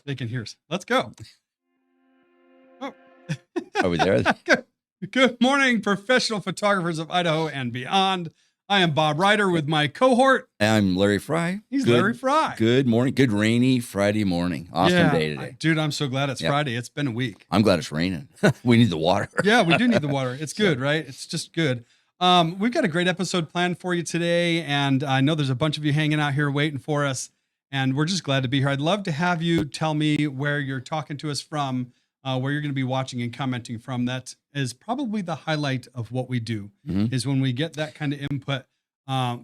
They can hear us. Let's go. Oh. Are we there? Good morning, professional photographers of Idaho and beyond. I am Bob Ryder with my cohort. I'm Larry Fry. He's Larry Fry. Good morning. Good rainy Friday morning. Awesome day today. Dude, I'm so glad it's Friday. It's been a week. I'm glad it's raining. We need the water. Yeah, we do need the water. It's good, right? It's just good. We've got a great episode planned for you today, and I know there's a bunch of you hanging out here waiting for us, and we're just glad to be here. I'd love to have you tell me where you're talking to us from, where you're going to be watching and commenting from. That is probably the highlight of what we do, is when we get that kind of input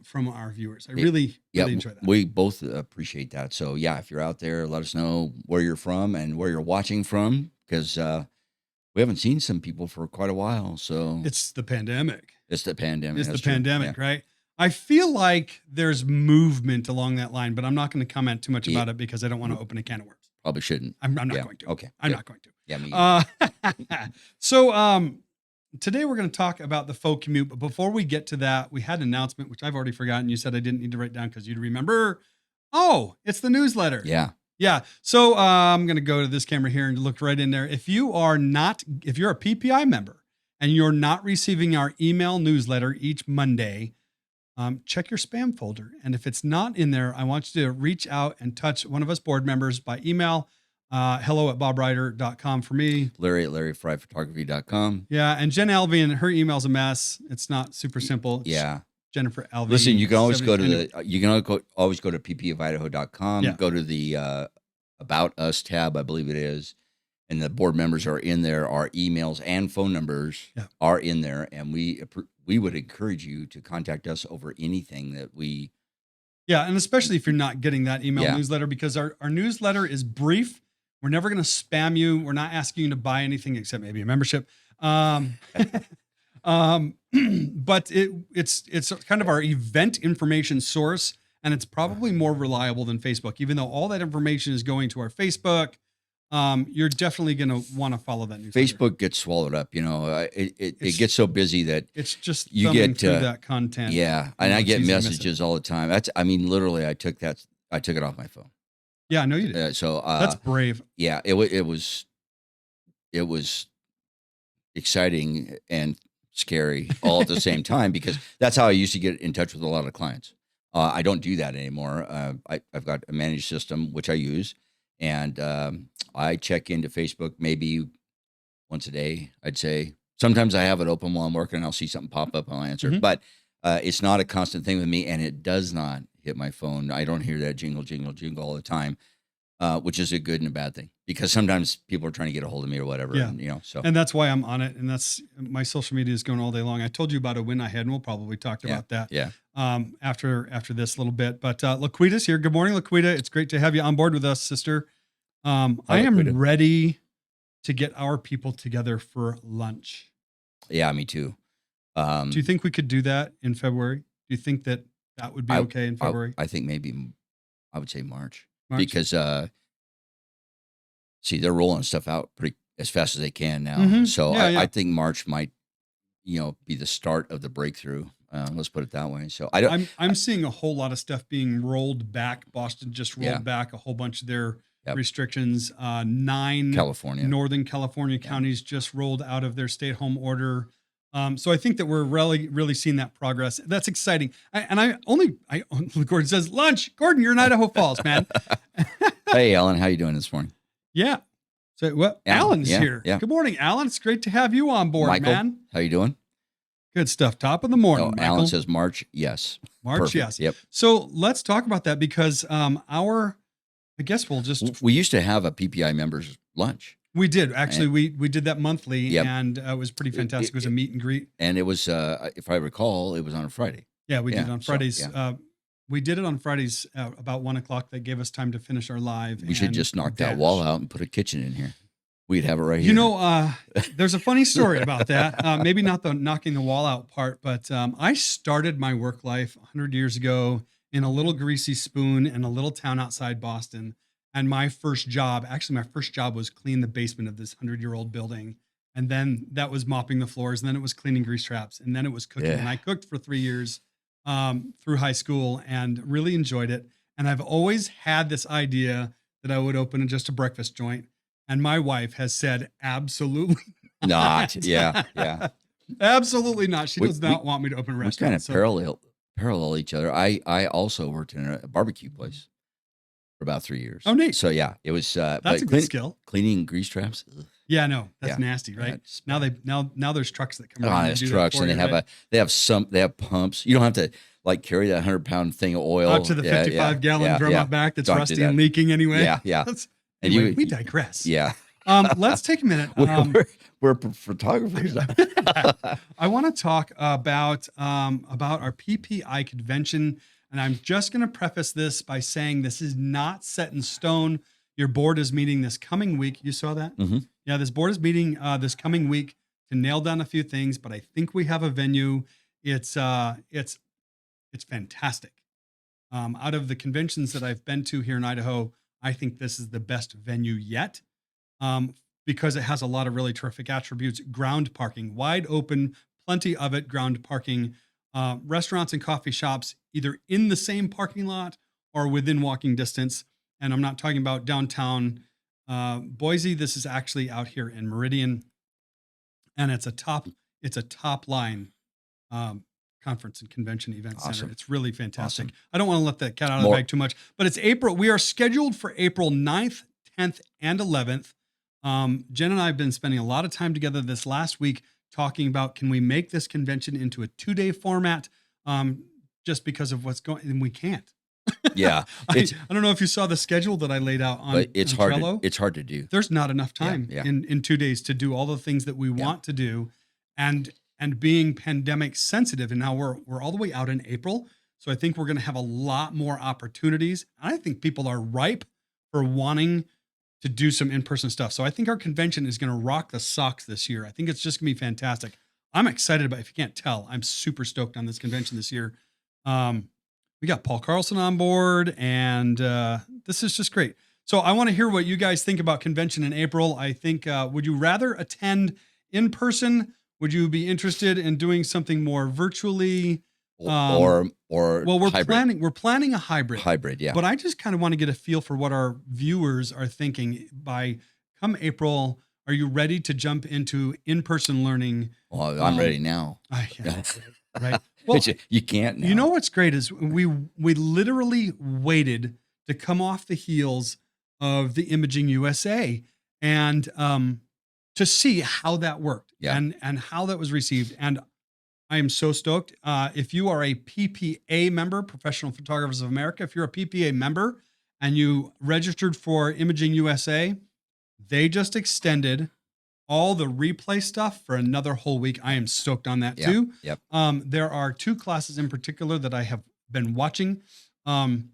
from our viewers. I really enjoy that. We both appreciate that. So yeah, if you're out there, let us know where you're from and where you're watching from, because we haven't seen some people for quite a while. So it's the pandemic. It's the pandemic. It's the pandemic, right? I feel like there's movement along that line, but I'm not going to comment too much about it because I don't want to open a can of worms. Probably shouldn't. I'm not going to. Okay. I'm not going to. Yeah, me. So today we're going to talk about the faux commute. But before we get to that, we had an announcement, which I've already forgotten. You said I didn't need to write down because you'd remember. Oh, it's the newsletter. Yeah. Yeah. So I'm going to go to this camera here and look right in there. If you're a PPI member and you're not receiving our email newsletter each Monday, check your spam folder. And if it's not in there, I want you to reach out and touch one of us board members by email. hello@bobryder.com for me. Larry@larryfryphotography.com. Yeah. And Jen Alvian, her email's a mess. It's not super simple. Yeah. Jennifer Alvian. Listen, you can always go to always go to ppofidaho.com. Yeah. Go to the About Us tab, I believe it is. And the board members are in there. Our emails and phone numbers are in there. And we would encourage you to contact us over anything that we. Yeah. And especially if you're not getting that email newsletter, because our newsletter is brief. We're never going to spam you. We're not asking you to buy anything except maybe a membership. But it's kind of our event information source, and it's probably more reliable than Facebook, even though all that information is going to our Facebook. You're definitely going to want to follow that newsletter. Facebook gets swallowed up. It gets so busy that it's just you get through that content. Yeah. And I get messages all the time. Literally I took it off my phone. Yeah, I know you did. So that's brave. Yeah, it was exciting and scary all at the same time, because that's how I used to get in touch with a lot of clients. I don't do that anymore. I've got a managed system, which I use, and I check into Facebook maybe once a day, I'd say. Sometimes I have it open while I'm working and I'll see something pop up and I'll answer. But it's not a constant thing with me, and it does not hit my phone. I don't hear that jingle, jingle, jingle all the time, which is a good and a bad thing, because sometimes people are trying to get a hold of me or whatever. Yeah. And, and that's why I'm on it. And that's my social media is going all day long. I told you about a win I had, and we'll probably talk about that after this little bit. But Laquita's here. Good morning, Laquita. It's great to have you on board with us, sister. I am ready to get our people together for lunch. Yeah, me too. Do you think we could do that in February? Do you think that would be okay in February? I think maybe I would say March? Because they're rolling stuff out pretty as fast as they can now. So I think March might, be the start of the breakthrough. Let's put it that way. So I'm seeing a whole lot of stuff being rolled back. Boston just rolled back a whole bunch of their restrictions. 9 Northern California counties just rolled out of their stay-at-home order. So I think that we're really seeing that progress. That's exciting. Gordon says lunch. Gordon, you're in Idaho Falls, man. Hey, Alan, how you doing this morning? Yeah. So Alan's here. Yeah. Good morning, Alan. It's great to have you on board, Michael, man. How you doing? Good stuff. Top of the morning. Oh, Alan says March. Yes. March. Perfect. Yes. Yep. So let's talk about that, because we used to have a PPI members lunch. We did. Actually, we did that monthly, and it was pretty fantastic. It was a meet and greet. And it was, if I recall, it was on a Friday. Yeah, we did it on Fridays. We did it on Fridays about 1:00. That gave us time to finish our live. We should just knock that wall out and put a kitchen in here. We'd have it right here. There's a funny story about that. Maybe not the knocking the wall out part, but I started my work life 100 years ago in a little greasy spoon in a little town outside Boston. And my first job was clean the basement of this 100-year-old building. And then that was mopping the floors. And then it was cleaning grease traps. And then it was cooking. And I cooked for 3 years through high school and really enjoyed it. And I've always had this idea that I would open just a breakfast joint. And my wife has said, absolutely Not. not. Yeah. Yeah. Absolutely not. She We does not want me to open a we restaurant. kind of parallel each other. I also worked in a barbecue place for about 3 years. Oh, neat. So yeah, it was. That's but a good skill. cleaning grease traps. Ugh. Yeah, no, that's Yeah. nasty, Yeah, right? it's Now bad. now there's trucks that come Oh, around and there's do trucks, that for and you, right? they have pumps. You don't have to like carry that 100-pound thing of oil Out to the 55-gallon drum out back that's Don't do rusty that. and leaking anyway. Yeah, yeah. And Anyway, we digress. Yeah. Let's take a minute. We're photographers. I want to talk about our PPI convention, and I'm just going to preface this by saying this is not set in stone. Your board is meeting this coming week. You saw that? Mhm. Yeah, this board is meeting this coming week to nail down a few things, but I think we have a venue. It's fantastic. Out of the conventions that I've been to here in Idaho, I think this is the best venue yet. Because it has a lot of really terrific attributes. Ground parking, wide open, plenty of it, ground parking, restaurants and coffee shops, either in the same parking lot or within walking distance. And I'm not talking about downtown Boise. This is actually out here in Meridian. And it's a top line conference and convention event center. Awesome. It's really fantastic. Awesome. I don't want to let that cat out of the bag too much, but it's April. We are scheduled for April 9th, 10th, and 11th. Jen and I have been spending a lot of time together this last week talking about, can we make this convention into a 2-day format? Just because of what's going, and we can't. Yeah. I don't know if you saw the schedule that I laid out on, But it's on hard. Trello. It's hard to do. There's not enough time Yeah. in 2 days to do all the things that we want to do, and being pandemic sensitive. And now we're all the way out in April. So I think we're going to have a lot more opportunities. And I think people are ripe for wanting to do some in-person stuff. So I think our convention is going to rock the socks this year. I think it's just going to be fantastic. I'm excited about, if you can't tell, I'm super stoked on this convention this year. We got Paul Carlson on board, and this is just great. So I want to hear what you guys think about convention in April. I think, would you rather attend in person? Would you be interested in doing something more virtually? Or Well, we're hybrid. planning a hybrid. Hybrid, yeah. But I just kind of want to get a feel for what our viewers are thinking. By come April, are you ready to jump into in-person learning? Well, I'm ready now. Right. Well, You can't now. you know what's great is we literally waited to come off the heels of the Imaging USA and to see how that worked and how that was received. And I am so stoked. If you are a PPA member, Professional Photographers of America, if you're a PPA member and you registered for Imaging USA, they just extended all the replay stuff for another whole week. I am stoked on that too. Yep. There are 2 classes in particular that I have been watching. I've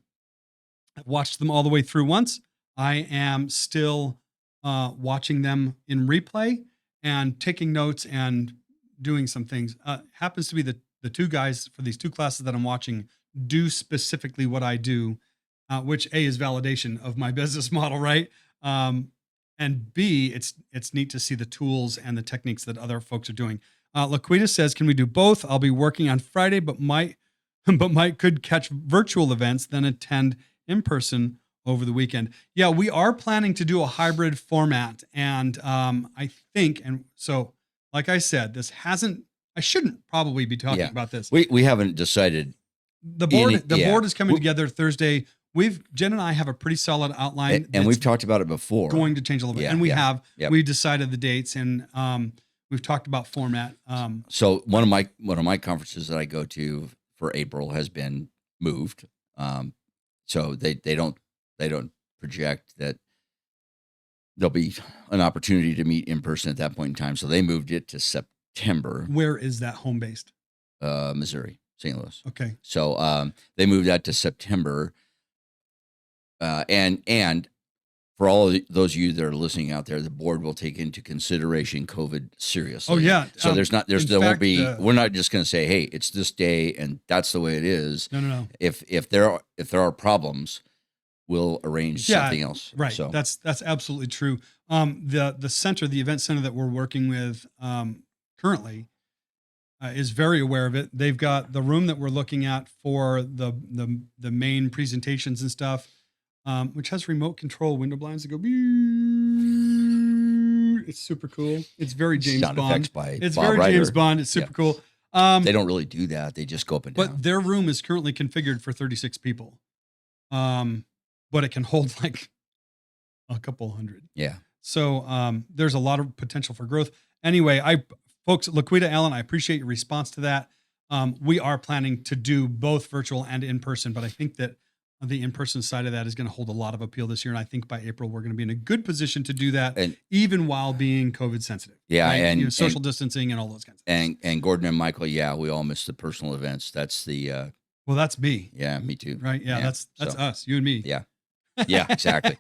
watched them all the way through once. I am still watching them in replay and taking notes and doing some things. Happens to be the 2 guys for these 2 classes that I'm watching do specifically what I do, which A is validation of my business model, right? And B, it's neat to see the tools and the techniques that other folks are doing. Laquita says, "Can we do both? I'll be working on Friday, but might could catch virtual events, then attend in person over the weekend." Yeah, we are planning to do a hybrid format, and I think, and so, like I said, I shouldn't probably be talking about this. We haven't decided. The board is coming together Thursday. Jen and I have a pretty solid outline, and we've talked about it before. Going to change a little bit, and we decided the dates, and we've talked about format. So one of my conferences that I go to for April has been moved. So they don't project that there'll be an opportunity to meet in person at that point in time. So they moved it to September. Where is that home based? Missouri, St. Louis. Okay. So they moved that to September. And for all of those of you that are listening out there, the board will take into consideration COVID seriously. Oh yeah. So we're not just going to say, hey, it's this day and that's the way it is. No. If there are problems, we'll arrange something else. Right. So That's absolutely true. The event center that we're working with currently is very aware of it. They've got the room that we're looking at for the main presentations and stuff. which has remote control window blinds that go. It's super cool. It's very James Sound Bond. effects by It's Bob very Ryder. James Bond. It's Yeah. super cool. They don't really do that. They just go up and down. But their room is currently configured for 36 people. But it can hold like a couple hundred. Yeah. So there's a lot of potential for growth. Anyway, folks, Laquita Allen, I appreciate your response to that. We are planning to do both virtual and in person, but I think that the in-person side of that is going to hold a lot of appeal this year. And I think by April, we're going to be in a good position to do that, And even while being COVID sensitive. yeah, right? and social distancing and all those kinds of things. and Gordon and Michael, yeah, we all miss the personal events. That's the Well, that's me, yeah, me too. right? Yeah, that's so, us, you and me. Yeah. Yeah, exactly.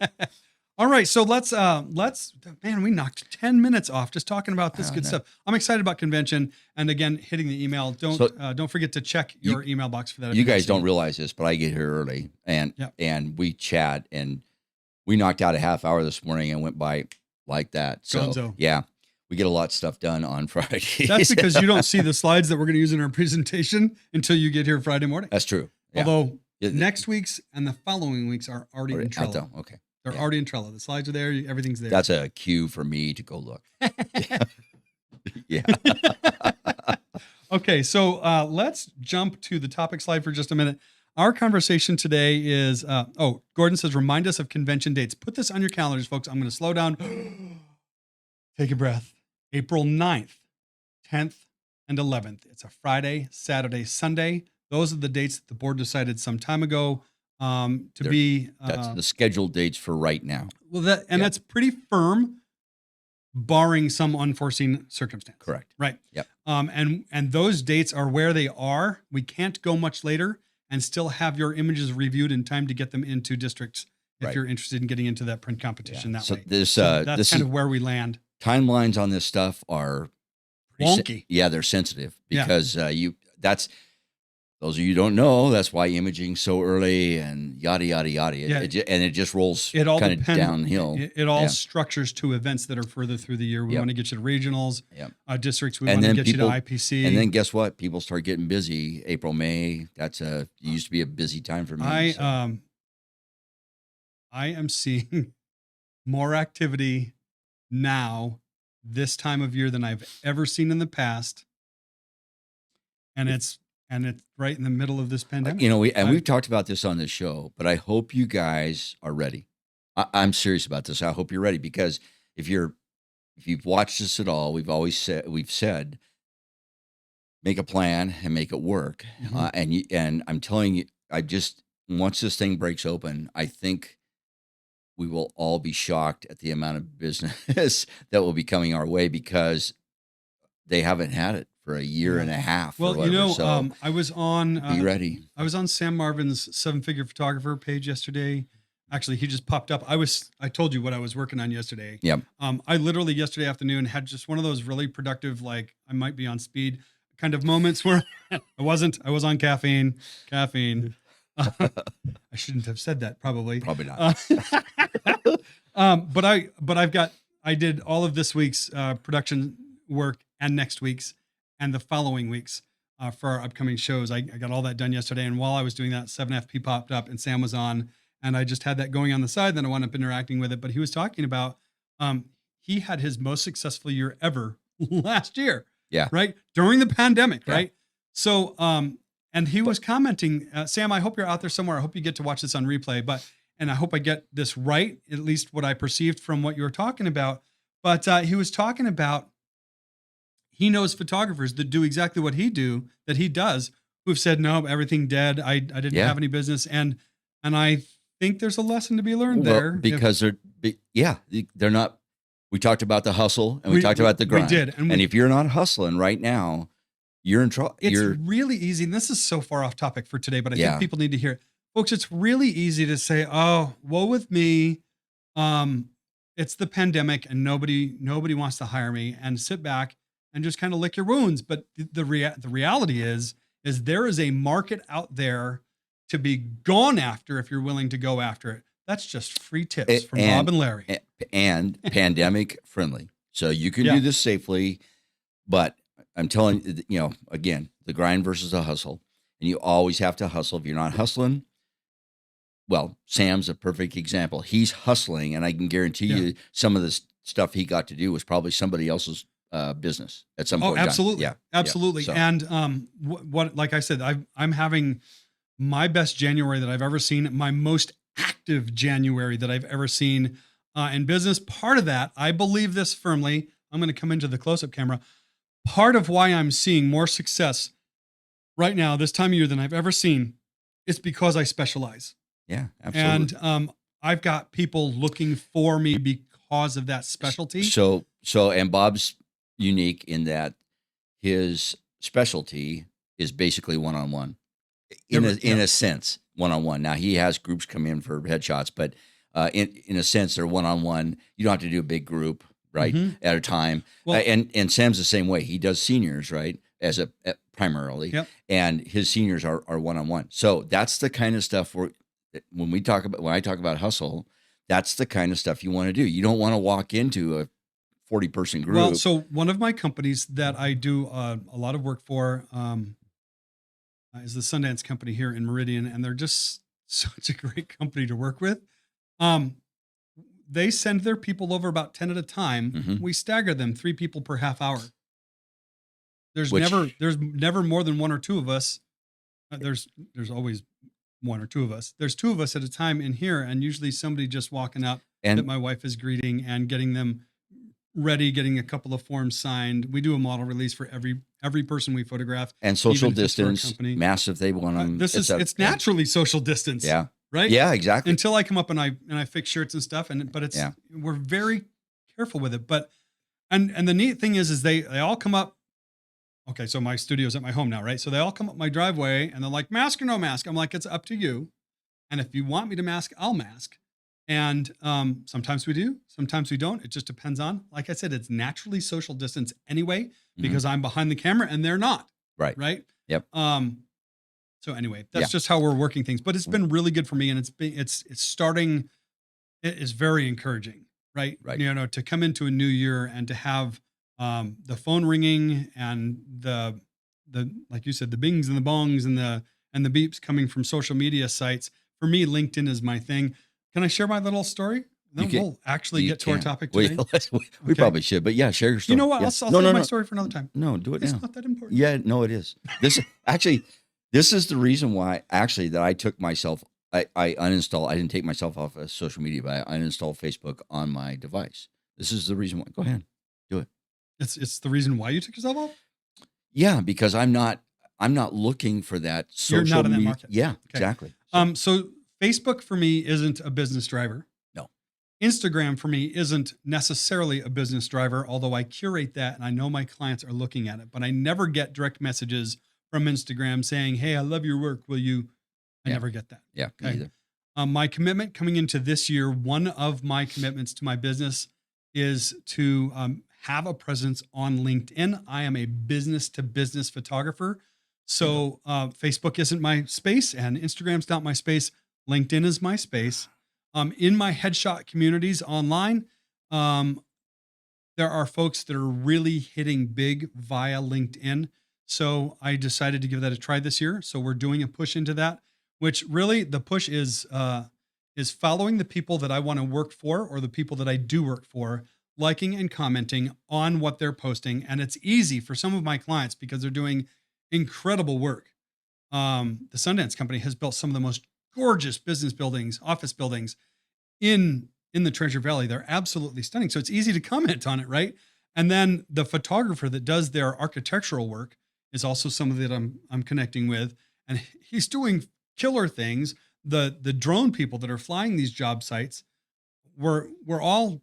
All right, so let's man, we knocked 10 minutes off just talking about this good no. stuff. I'm excited about convention, and again, hitting the email. Don't forget to check your email box for that. if You you guys haven't don't seen realize this, but I get here early and Yep. and we chat and we knocked out a half hour this morning and went by like that. So Gonzo. yeah, we get a lot of stuff done on Friday. it. That's because you don't see the slides that we're going to use in our presentation until you get here Friday morning. That's true. Yeah. Although It- next week's and the following weeks are already in out Trello. though. Okay. They're yeah. already in Trello. The slides are there. Everything's there. That's a cue for me to go look. Yeah. Okay, so let's jump to the topic slide for just a minute. Our conversation today is, Gordon says, remind us of convention dates. Put this on your calendars, folks. I'm going to slow down. Take a breath. April 9th, 10th, and 11th. It's a Friday, Saturday, Sunday. Those are the dates that the board decided some time ago That's the scheduled dates for right now. well, that's pretty firm, barring some unforeseen circumstance. Correct. Right. Yep. And those dates are where they are. We can't go much later and still have your images reviewed in time to get them into districts if Right. you're interested in getting into that print competition that So way. this So that's this kind is, of where we land. timelines on this stuff are pretty Wonky. yeah, they're sensitive Yeah. because those of you who don't know, that's why imaging so early and yada yada yada. Yeah. It just rolls It all kind of depends. downhill. It all Yeah. structures to events that are further through the year. We Yep. want to get you to regionals, Yep. Districts. We And want to then get you people- to IPC. And then guess what? People start getting busy. April, May. It used to be a busy time for me. so. I am seeing more activity now this time of year than I've ever seen in the past. And it's right in the middle of this pandemic. We've talked about this on this show, but I hope you guys are ready. I'm serious about this. I hope you're ready because if you've watched this at all, we've said, make a plan and make it work. Mhm. And I'm telling you, once this thing breaks open, I think we will all be shocked at the amount of business that will be coming our way because they haven't had it for a year and a half. Well, or whatever. So I was on be ready. I was on Sam Marvin's 7-Figure Photographer page yesterday. Actually, he just popped up. I told you what I was working on yesterday. Yep. I literally yesterday afternoon had just one of those really productive, like I might be on speed kind of moments where I wasn't. I was on caffeine. I shouldn't have said that probably. Probably not. I did all of this week's production work and next week's and the following weeks for our upcoming shows. I got all that done yesterday. And while I was doing that, 7FP popped up and Sam was on, and I just had that going on the side. Then I wound up interacting with it, but he was talking about, he had his most successful year ever last year. Yeah. Right. During the pandemic. Yeah. Right. So, and he was commenting, Sam, I hope you're out there somewhere. I hope you get to watch this on replay, and I hope I get this right, at least what I perceived from what you were talking about. But he was talking about, he knows photographers that do exactly what he does, who've said, no, everything dead. I didn't have any business. And I think there's a lesson to be learned there. Because they're not, we talked about the hustle and we talked about the grind. We did. And if you're not hustling right now, you're in trouble. It's really easy. And this is so far off topic for today, but I Yeah. think people need to hear it. Folks, it's really easy to say, oh, woe with me. It's the pandemic and nobody wants to hire me, and sit back and just kind of lick your wounds. But the reality is there is a market out there to be gone after if you're willing to go after it. That's just free tips from Bob and Larry. And pandemic friendly. So you can Yeah. do this safely, but I'm telling you, again, the grind versus the hustle. And you always have to hustle. If you're not hustling, well, Sam's a perfect example. He's hustling, and I can guarantee Yeah. you some of the stuff he got to do was probably somebody else's business at some Oh, point in time. absolutely. Yeah. Absolutely. So, And what like I said, I'm having my best January that I've ever seen, my most active January that I've ever seen in business. Part of that, I believe this firmly. I'm going to come into the close-up camera. Part of why I'm seeing more success right now this time of year than I've ever seen is because I specialize. yeah, absolutely. And I've got people looking for me because of that specialty. And Bob's unique in that his specialty is basically one-on-one in a sense, one-on-one. Now he has groups come in for headshots, but in a sense, they're one-on-one. You don't have to do a big group, right, at a time. Well, and Sam's the same way. He does seniors, right, primarily, Yep. and his seniors are one-on-one. So that's the kind of stuff when I talk about hustle, that's the kind of stuff you want to do. You don't want to walk into a 40-person group. Well, so one of my companies that I do a lot of work for is the Sundance company here in Meridian, and they're just such a great company to work with. They send their people over about 10 at a time. We stagger them 3 people per half hour. There's never more than 1 or 2 of us. There's always 1 or 2 of us. There's 2 of us at a time in here, and usually somebody just walking up that my wife is greeting and getting them ready, getting a couple of forms signed. We do a model release for every person we photograph. And social distance, masks if they want them. It's naturally social distance. Yeah. Right? Yeah, exactly. Until I come up and I fix shirts and stuff. But we're very careful with it. But and the neat thing is they all come up. Okay, so my studio's at my home now, right? So they all come up my driveway and they're like, mask or no mask? I'm like, it's up to you. And if you want me to mask, I'll mask. And sometimes we do, sometimes we don't. It just depends on, like I said, it's naturally social distance anyway, because I'm behind the camera and they're not. Right. Right. Yep. So anyway, that's just how we're working things, but it's been really good for me. And it's starting, it is very encouraging, right? Right. You know, to come into a new year and to have the phone ringing and the, like you said, the bings and the bongs and the beeps coming from social media sites. For me, LinkedIn is my thing. Can I share my little story? Then we'll actually get to our topic today. We probably should, but yeah, share your story. You know what? Yeah. I'll save my story for another time. No, do it It's now. not that important. Yeah, no, it is. This is the reason why that I took myself, I uninstalled, I didn't take myself off of social media, but I uninstalled Facebook on my device. This is the reason why. Go ahead, do it. It's the reason why you took yourself off? Yeah, because I'm not looking for that social You're not in that media. market. Yeah, Okay. exactly. So Facebook for me isn't a business driver. No. Instagram for me isn't necessarily a business driver, although I curate that and I know my clients are looking at it, but I never get direct messages from Instagram saying, hey, I love your work. Will you? I never get that. Yeah, me Okay. either. My commitment coming into this year, one of my commitments to my business is to have a presence on LinkedIn. I am a business to business photographer. So Facebook isn't my space and Instagram's not my space. LinkedIn is my space. In my headshot communities online, there are folks that are really hitting big via LinkedIn. So I decided to give that a try this year. So we're doing a push into that, which really the push is following the people that I want to work for or the people that I do work for, liking and commenting on what they're posting. And it's easy for some of my clients because they're doing incredible work. The Sundance company has built some of the most gorgeous business buildings, office buildings in the Treasure Valley. They're absolutely stunning. So it's easy to comment on it, right? And then the photographer that does their architectural work is also somebody that I'm connecting with, and he's doing killer things. The drone people that are flying these job sites, we're all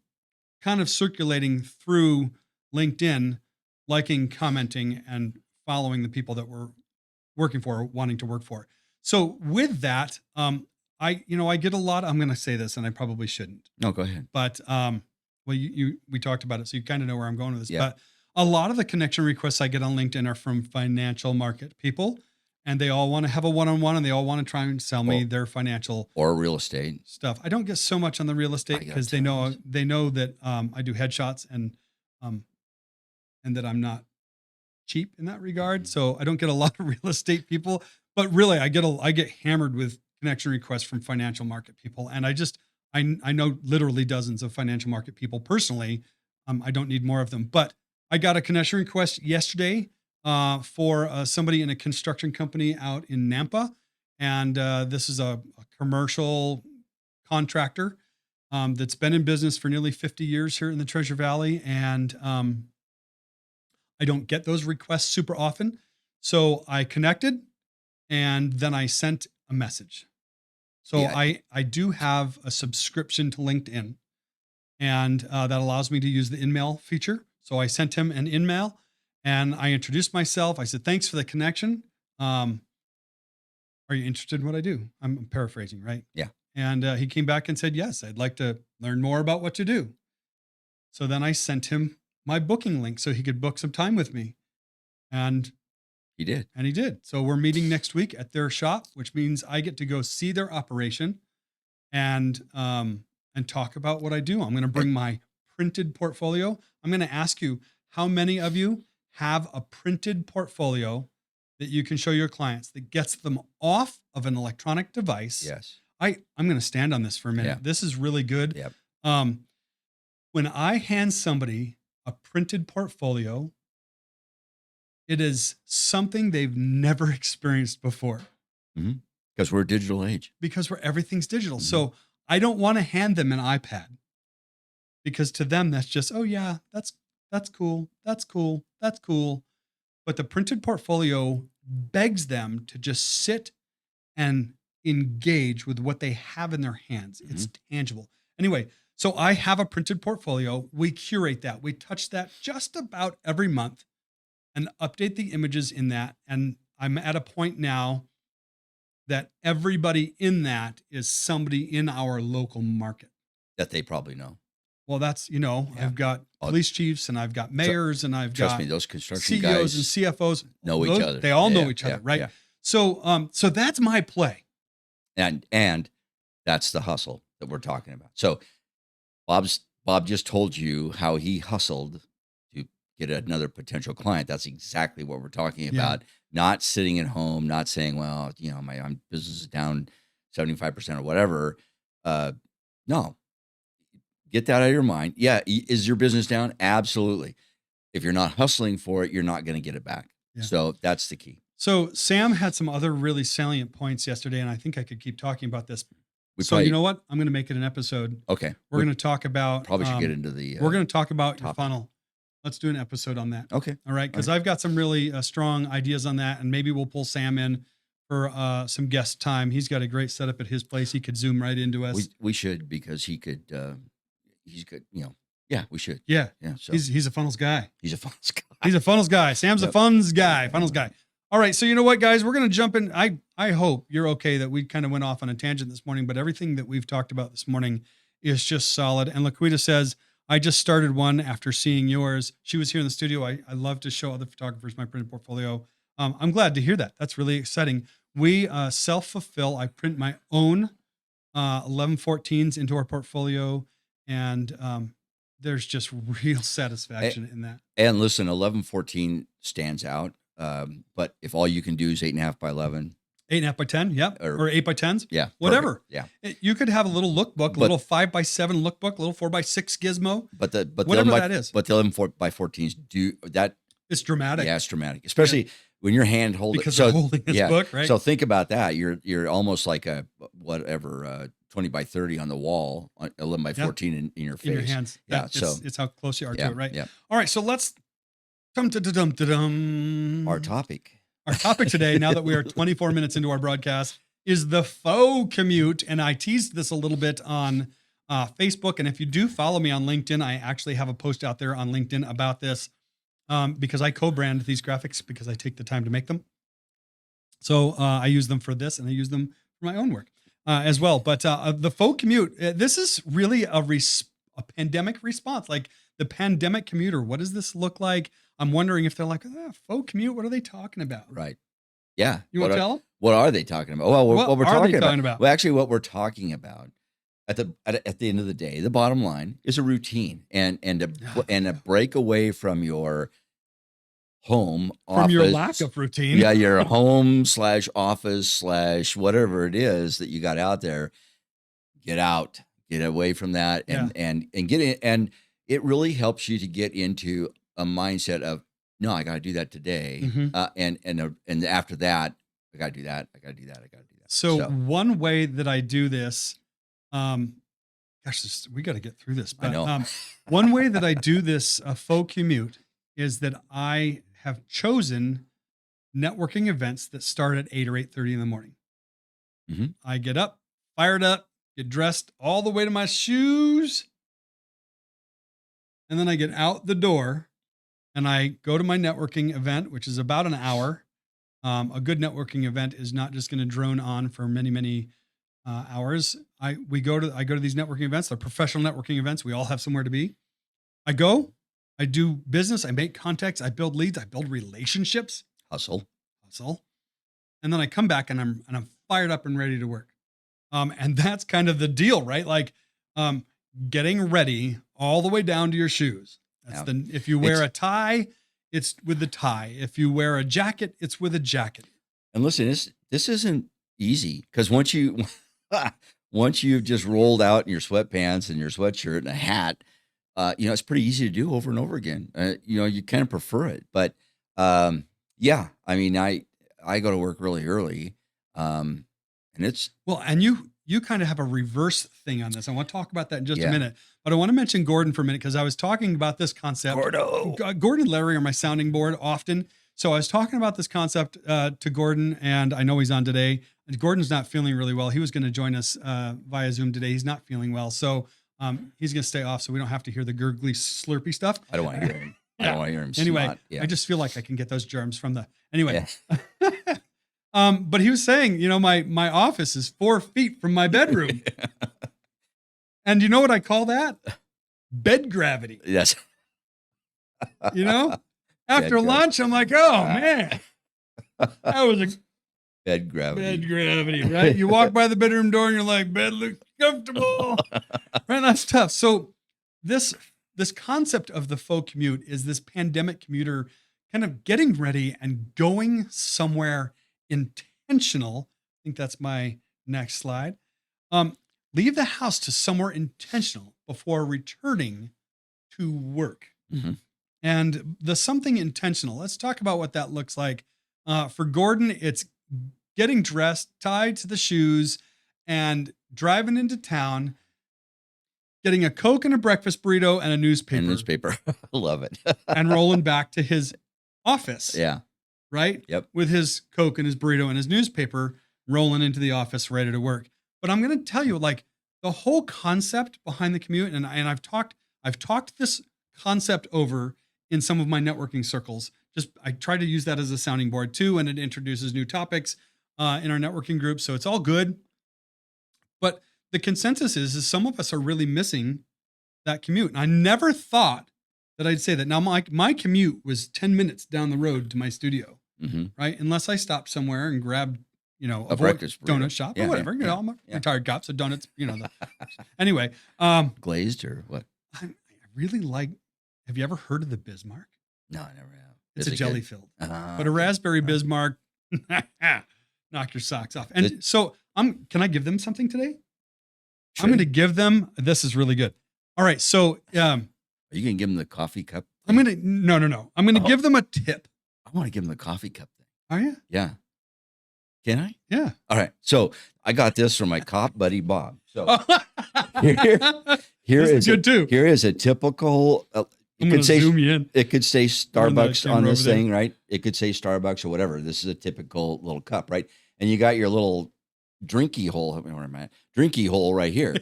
kind of circulating through LinkedIn, liking, commenting, and following the people that we're working for, or wanting to work for. So with that, I get a lot. I'm going to say this, and I probably shouldn't. No, go ahead. But we talked about it, so you kind of know where I'm going with this. Yeah. But a lot of the connection requests I get on LinkedIn are from financial market people, and they all want to have a one-on-one, and they all want to try and sell me their financial or real estate stuff. I don't get so much on the real estate because they know that I do headshots and that I'm not cheap in that regard. So I don't get a lot of real estate people, but really I get hammered with connection requests from financial market people. And I know literally dozens of financial market people personally. I don't need more of them, but I got a connection request yesterday for somebody in a construction company out in Nampa. And this is a commercial contractor that's been in business for nearly 50 years here in the Treasure Valley. And I don't get those requests super often. So I connected and then I sent a message. So Yeah. I do have a subscription to LinkedIn, and that allows me to use the in-mail feature. So I sent him an in-mail and I introduced myself. I said, thanks for the connection. Are you interested in what I do? I'm paraphrasing, right? Yeah. And he came back and said, yes, I'd like to learn more about what you do. So then I sent him my booking link so he could book some time with me. And He did. he did. So we're meeting next week at their shop, which means I get to go see their operation and talk about what I do. I'm going to bring my printed portfolio. I'm going to ask you, how many of you have a printed portfolio that you can show your clients that gets them off of an electronic device? Yes. I'm going to stand on this for a minute. Yeah. This is really good. Yep. When I hand somebody a printed portfolio, it is something they've never experienced before. Because we're a digital age. Because everything's digital. So I don't want to hand them an iPad, because to them that's just, oh yeah, that's cool. That's cool. That's cool. But the printed portfolio begs them to just sit and engage with what they have in their hands. It's tangible. Anyway, so I have a printed portfolio. We curate that. We touch that just about every month and update the images in that. And I'm at a point now that everybody in that is somebody in our local market That they probably know. Well, that's, Yeah. I've got police chiefs and I've got mayors and I've Trust got me, those construction CEOs guys and CFOs know each other. They all Yeah, know each other, yeah, right? yeah. So that's my play. And that's the hustle that we're talking about. So Bob just told you how he hustled to get another potential client. That's exactly what we're talking about. Not sitting at home, not saying, well, my business is down 75% or whatever. No, get that out of your mind. Yeah. Is your business down? Absolutely. If you're not hustling for it, you're not going to get it back. Yeah. So that's the key. So Sam had some other really salient points yesterday, and I think I could keep talking about this. You know what? I'm going to make it an episode. Okay. We're going to talk about. Probably should get into the. We're going to talk about your topic. funnel. Let's do an episode on that. Okay. All right. Because I've got some really strong ideas on that, and maybe we'll pull Sam in for some guest time. He's got a great setup at his place. He could zoom right into us. We should, because he could. He's good. Yeah, we should. Yeah. Yeah. So He's a funnels guy. he's a funnels guy. He's a funnels guy. Sam's a funnels guy. Funnels guy. All right. So you know what, guys? We're going to jump in. I hope you're okay that we kind of went off on a tangent this morning, but everything that we've talked about this morning is just solid. And Laquita says, I just started one after seeing yours. She was here in the studio. I love to show other photographers my printed portfolio. I'm glad to hear that. That's really exciting. We self-fulfill. I print my own 1114s into our portfolio, and there's just real satisfaction in that. And listen, 1114 stands out. But if all you can do is 8.5 by 11, 8.5 by 10, yep, or 8 by 10s, yeah, whatever. perfect. Yeah, You could have a little lookbook, a little 5 by 7 lookbook, a little 4 by 6 gizmo, but whatever that is. But the 11 by 14s do that. It's dramatic. Yeah, it's dramatic, especially when your hand holding. Because they're holding this book, right? So think about that. You're almost like a 20 by 30 on the wall, 11 by 14 in your face. In your hands. Yeah, it's how close you are to it, right? Yeah. All right, so let's Our topic. Our topic today, now that we are 24 minutes into our broadcast, is the faux commute. And I teased this a little bit on Facebook. And if you do follow me on LinkedIn, I actually have a post out there on LinkedIn about this because I co-brand these graphics because I take the time to make them. So I use them for this and I use them for my own work as well. But the faux commute, this is really a pandemic response, like the pandemic commuter. What does this look like? I'm wondering if they're like, faux commute. What are they talking about? Right. Yeah. You want to tell them? What are they talking about? Well, what we're talking about. Well, actually, what we're talking about at the end of the day, the bottom line is a routine and a break away from your home, From your office, lack of routine. yeah, your home slash office slash whatever it is that you got out there, get out, get away from that, and get in. And it really helps you to get into a mindset of, no, I got to do that today. And after that, I got to do that. I got to do that. I got to do that. So one way that I do this, we got to get through this. But, I know. One way that I do this faux commute is that I have chosen networking events that start at 8 or 8:30 in the morning. I get up, fired up, get dressed all the way to my shoes, and then I get out the door and I go to my networking event, which is about an hour. A good networking event is not just going to drone on for many, many hours. I go to these networking events. They're professional networking events. We all have somewhere to be. I go, I do business, I make contacts, I build leads, I build relationships. Hustle. And then I come back and I'm fired up and ready to work. And that's kind of the deal, right? Like getting ready all the way down to your shoes. If you wear a tie, it's with the tie. If you wear a jacket, it's with a jacket. And listen, this isn't easy, because once you've just rolled out in your sweatpants and your sweatshirt and a hat, it's pretty easy to do over and over again. You kind of prefer it, but yeah, I mean, I go to work really early, and it's and you kind of have a reverse thing on this. I want to talk about that in just a minute, but I want to mention Gordon for a minute, because I was talking about this concept. Gordon and Larry are my sounding board often. So I was talking about this concept to Gordon, and I know he's on today. And Gordon's not feeling really well. He was going to join us via Zoom today. He's not feeling well. So he's going to stay off so we don't have to hear the gurgly, slurpy stuff. I don't want to hear him. I don't want to hear him. Anyway, I just feel like I can get those germs from anyway. But he was saying, my office is 4 feet from my bedroom. And you know what I call that? Bed gravity. Yes. After lunch, I'm like, oh man, that was a bed gravity. Bed gravity, right? You walk by the bedroom door and you're like, bed looks comfortable. Right? That's tough. So this concept of the faux commute is this pandemic commuter kind of getting ready and going somewhere intentional. I think that's my next slide. Leave the house to somewhere intentional before returning to work. And the something intentional, let's talk about what that looks like. For Gordon, it's getting dressed, tied to the shoes, and driving into town, getting a Coke and a breakfast burrito and a newspaper. Love it. And rolling back to his office. Yeah. Right? Yep. With his Coke and his burrito and his newspaper, rolling into the office, ready to work. But I'm going to tell you, like, the whole concept behind the commute, and I've talked this concept over in some of my networking circles. I try to use that as a sounding board too, and it introduces new topics in our networking group. So it's all good. But the consensus is some of us are really missing that commute. And I never thought that I'd say that. Now my commute was 10 minutes down the road to my studio, right? Unless I stopped somewhere and grabbed, a breakfast donut shop or whatever. I'm a retired cop, so donuts, anyway. Glazed or what? I really like. Have you ever heard of the Bismarck? No, I never have. It's a jelly filled, but a raspberry Bismarck, knock your socks off. And so can I give them something today? Sure. I'm going to give them, this is really good. All right. So, are you going to give them the coffee cup thing? No. I'm going to give them a tip. I want to give them the coffee cup thing. Are you? Yeah. Can I? Yeah. All right. So I got this from my cop buddy, Bob. So here is good too. Here is a typical, I'm going to zoom you in. It could say Starbucks on this thing, right? It could say Starbucks or whatever. This is a typical little cup, right? And you got your little drinky hole. Where am I? Drinky hole right here.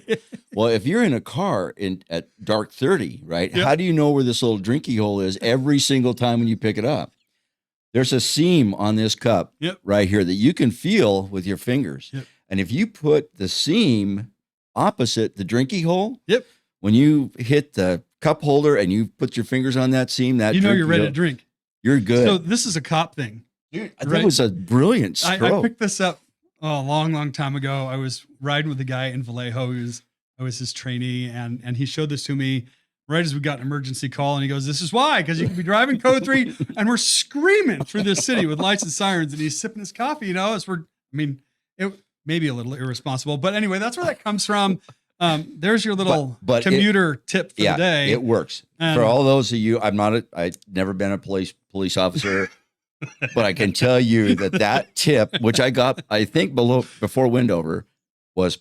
Well, if you're in a car at dark 30, right? Yep. How do you know where this little drinky hole is every single time when you pick it up? There's a seam on this cup right here that you can feel with your fingers. Yep. And if you put the seam opposite the drinky hole, when you hit the cup holder and you put your fingers on that seam, you're ready to drink. You're good. So this is a cop thing. Dude, that was a brilliant stroke. I picked this up a long, long time ago. I was riding with a guy in Vallejo. I was his trainee, and he showed this to me. right as we got an emergency call, and he goes, "This is why, because you can be driving code 3," and we're screaming through this city with lights and sirens, and he's sipping his coffee, it may be a little irresponsible, but anyway, that's where that comes from. There's your little but commuter tip for the day. It works. And for all those of you, I've never been a police officer, but I can tell you that tip, which I got, I think before Windover, was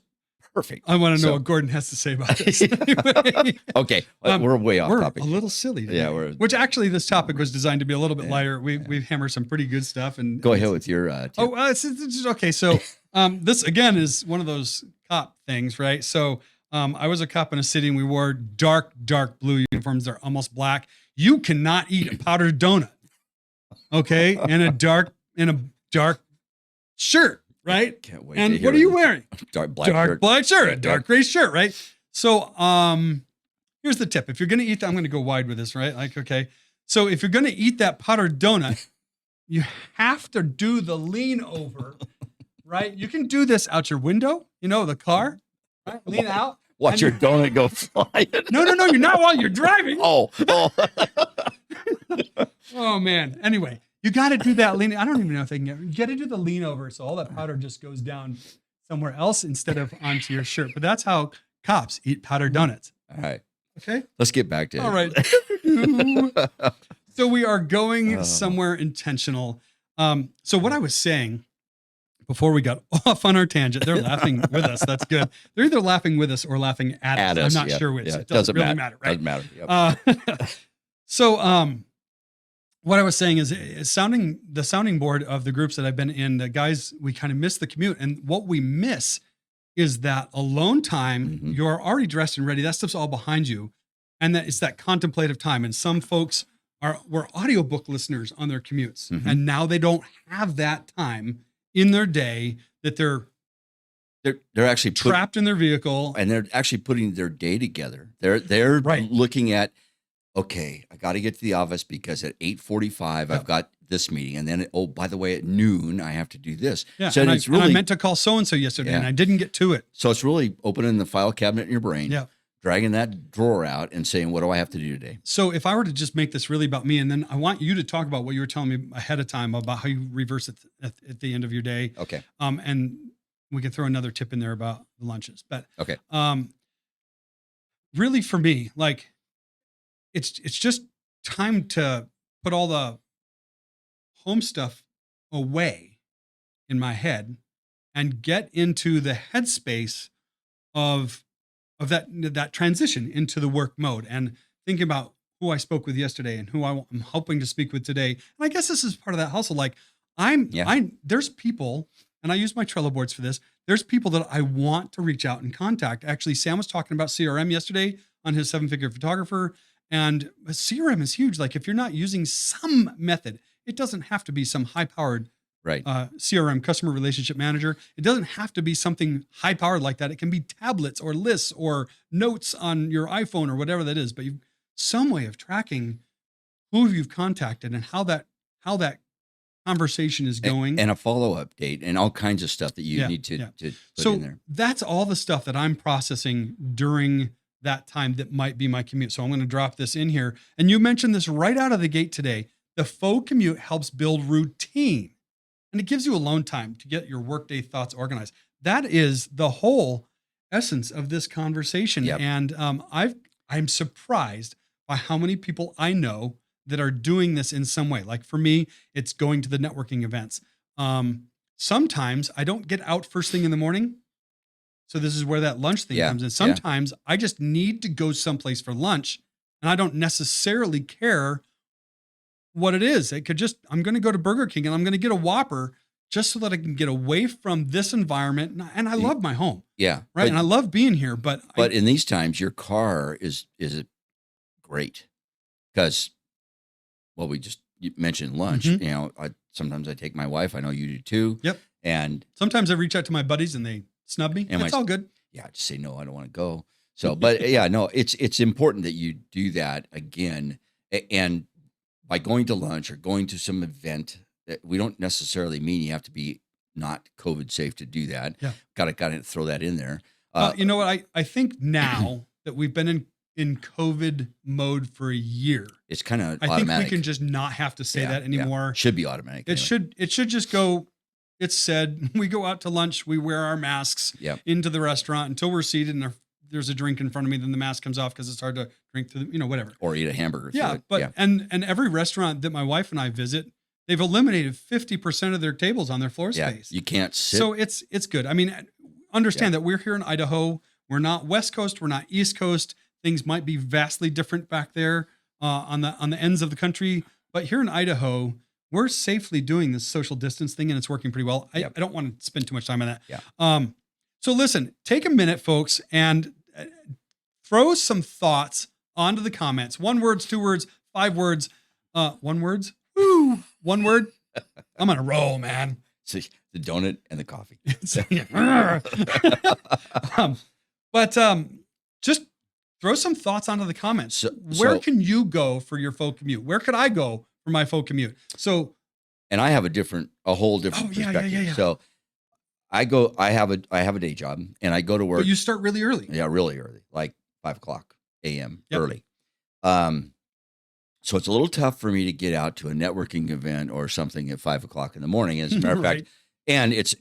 perfect. I want to know what Gordon has to say about this. Anyway, okay, we're way off topic. A little silly today. Yeah, which actually this topic was designed to be a little bit lighter. We've hammered some pretty good stuff. And go ahead with your tip. It's okay. So this again is one of those cop things, right? So I was a cop in a city, and we wore dark blue uniforms. They're almost black. You cannot eat a powdered donut, okay, in a dark shirt, right? Can't wait. And what are you wearing? Dark black shirt, a dark gray shirt, right? So here's the tip: if you're going to eat that, I'm going to go wide with this, right? Like, okay, so if you're going to eat that powdered donut, you have to do the lean over, right? You can do this out your window, the car, right? Lean out. Watch your donut go flying. No, you're not while you're driving. Oh. Oh man. Anyway, you got to do that lean. I don't even know if they can you got to do the lean over, so all that powder just goes down somewhere else instead of onto your shirt. But that's how cops eat powdered donuts. All right. Okay. Let's get back to it. All right. So we are going somewhere intentional. So what I was saying before we got off on our tangent, they're laughing with us. That's good. They're either laughing with us or laughing at us. I'm not sure which. Yeah. It doesn't really matter, right? Doesn't matter. Yep. So what I was saying is the sounding board of the groups that I've been in, the guys, we kind of miss the commute. And what we miss is that alone time. Mm-hmm. You're already dressed and ready. That stuff's all behind you. And that it's that contemplative time. And some folks were audiobook listeners on their commutes. Mm-hmm. And now they don't have that time in their day that they're actually trapped in their vehicle, and they're actually putting their day together. They're right. Looking at, okay, I got to get to the office because at 8:45 I've got this meeting, and then by the way, at noon I have to do this. Yeah, so and it's I meant to call so and so yesterday, and I didn't get to it. So it's really opening the file cabinet in your brain. Yeah. Dragging that drawer out and saying, what do I have to do today? So if I were to just make this really about me, and then I want you to talk about what you were telling me ahead of time about how you reverse it at the end of your day. Okay. And we can throw another tip in there about the lunches, but okay. Really for me, like it's just time to put all the home stuff away in my head and get into the headspace of that transition into the work mode, and thinking about who I spoke with yesterday and who I'm hoping to speak with today. And I guess this is part of that hustle. Like there's people, and I use my Trello boards for this. There's people that I want to reach out and contact. Actually, Sam was talking about CRM yesterday on his 7-figure photographer, and CRM is huge. Like if you're not using some method, it doesn't have to be some high-powered right. CRM, customer relationship manager. It doesn't have to be something high powered like that. It can be tablets or lists or notes on your iPhone or whatever that is, but you've some way of tracking who you've contacted and how that conversation is going. And a follow-up date and all kinds of stuff that you need to put in there. That's all the stuff that I'm processing during that time that might be my commute. So I'm going to drop this in here. And you mentioned this right out of the gate today. The Faux Commute helps build routine. And it gives you alone time to get your workday thoughts organized. That is the whole essence of this conversation. Yep. And I'm surprised by how many people I know that are doing this in some way. Like for me, it's going to the networking events. Sometimes I don't get out first thing in the morning. So this is where that lunch thing comes in. Sometimes I just need to go someplace for lunch, and I don't necessarily care what it is. It could just, I'm going to go to Burger King and I'm going to get a Whopper just so that I can get away from this environment. And I love my home. Yeah. Right. And I love being here, but in these times, your car is great because, well, you mentioned lunch, mm-hmm. Sometimes I take my wife. I know you do too. Yep. And sometimes I reach out to my buddies and they snub me. It's all good. Yeah. I just say, no, I don't want to go. So, but yeah, no, it's important that you do that again. And by going to lunch or going to some event, we don't necessarily mean you have to be not COVID safe to do that. Yeah. Got to throw that in there. You know what? I think now that we've been in COVID mode for a year. It's kind of I automatic. think we can just not have to say that anymore. Should be automatic. It should just go. It's said we go out to lunch, we wear our masks into the restaurant until we're seated and there's a drink in front of me. Then the mask comes off because it's hard to drink through, whatever. Or eat a hamburger. Yeah, but and every restaurant that my wife and I visit, they've eliminated 50% of their tables on their floor space. You can't sit. So it's good. I mean, understand that we're here in Idaho. We're not West Coast. We're not East Coast. Things might be vastly different back there on the ends of the country. But here in Idaho, we're safely doing this social distance thing, and it's working pretty well. I don't want to spend too much time on that. Yeah. So listen, take a minute, folks, and throw some thoughts onto the comments. 1 word, 2 words, 5 words, 1 words. Woo! 1 word. I'm on a roll, man. So the donut and the coffee. Just throw some thoughts onto the comments. Where can you go for your faux commute? Where could I go for my faux commute? So, and I have a whole different perspective. Yeah. So I have a day job and I go to work. But you start really early. Yeah, really early, like 5:00 a.m. early. So it's a little tough for me to get out to a networking event or something at 5:00 in the morning. As a matter of fact, and it's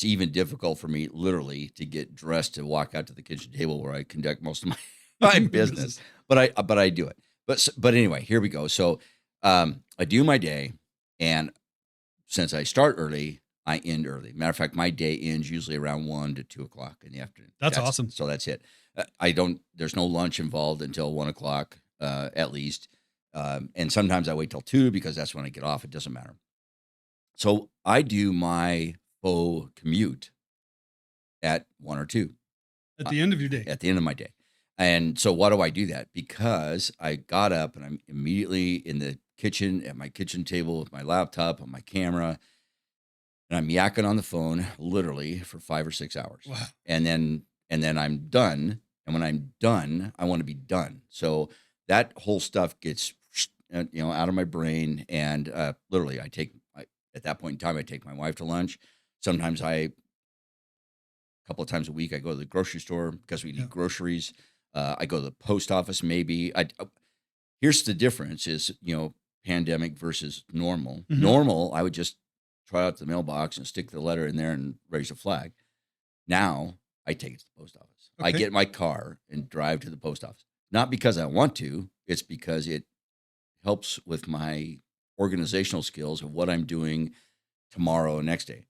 even difficult for me literally to get dressed to walk out to the kitchen table where I conduct most of my business. But I do it. But anyway, here we go. So I do my day, and since I start early, I end early. Matter of fact, my day ends usually around 1 to 2 o'clock in the afternoon. That's awesome. So that's it. There's no lunch involved until 1 o'clock at least. And sometimes I wait till 2 because that's when I get off. It doesn't matter. So I do my faux commute at 1 or 2. At the end of your day. At the end of my day. And so why do I do that? Because I got up and I'm immediately in the kitchen at my kitchen table with my laptop and my camera, and I'm yakking on the phone literally for 5 or 6 hours. Wow. And then I'm done. And when I'm done, I want to be done. So that whole stuff gets out of my brain. And literally, at that point in time, I take my wife to lunch. Sometimes a couple of times a week, I go to the grocery store because we need groceries. I go to the post office maybe. Here's the difference is, pandemic versus normal. Mm-hmm. Normal, I would just try out the mailbox and stick the letter in there and raise a flag. Now I take it to the post office. Okay. I get in my car and drive to the post office. Not because I want to, it's because it helps with my organizational skills of what I'm doing tomorrow and next day.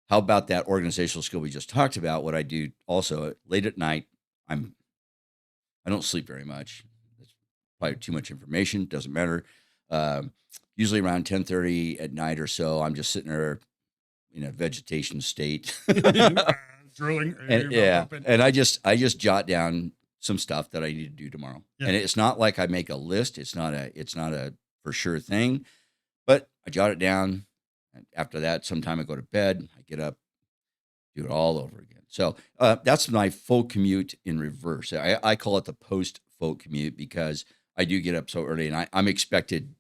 How about that organizational skill we just talked about? What I do also late at night, I don't sleep very much. It's probably too much information. Doesn't matter. Usually around 10:30 at night or so, I'm just sitting there in a vegetation state, Drooling. and I just jot down some stuff that I need to do tomorrow. Yeah. And it's not like I make a list. It's not a for sure thing, but I jot it down. And after that, sometime I go to bed. I get up, do it all over again. So that's my faux commute in reverse. I call it the post faux commute because I do get up so early, and I'm expected